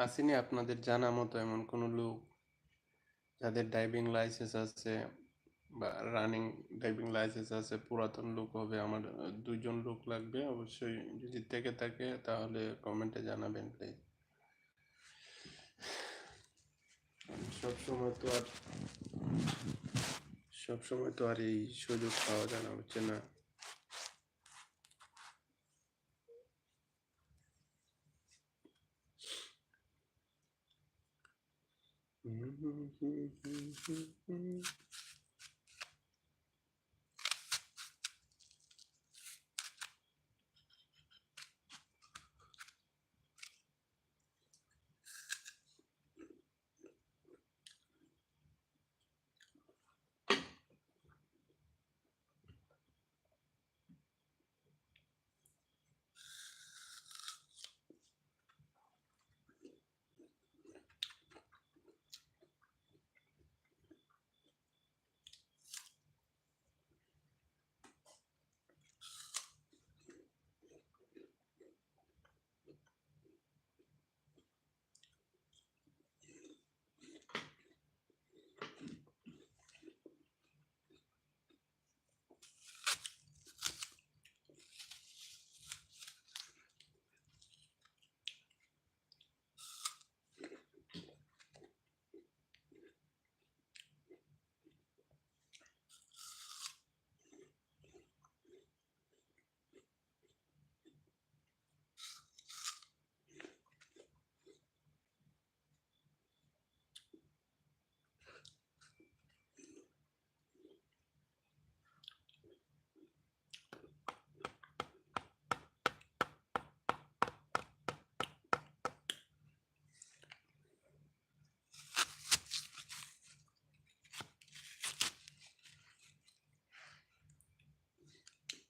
আসেনি আপনাদের জানা মতো এমন কোনো লোক যাদের ড্রাইভিং লাইসেন্স আছে বা রানিং ড্রাইভিং লাইসেন্স আছে, পুরাতন লোক হবে? আমার 2জন লোক লাগবে অবশ্যই, যদি থেকে থাকে তাহলে কমেন্টে জানাবেন প্লিজ। সবসময় তো আর এই সুযোগ পাওয়া যায় না, হচ্ছে না।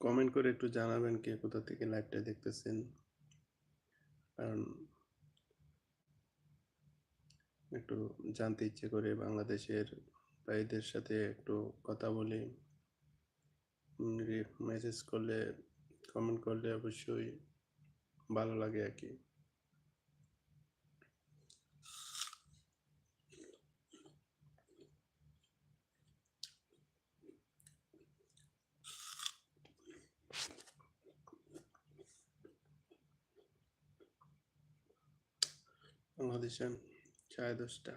কমেন্ট করে একটু জানাবেন কে কোথা থেকে লাইভটা দেখতেছেন, কারণ একটু জানতে ইচ্ছে করে বাংলাদেশের ভাইদের সাথে একটু কথা বলি। মেসেজ করলে, কমেন্ট করলে অবশ্যই ভালো লাগে আর কি। বাংলাদেশে 10:30।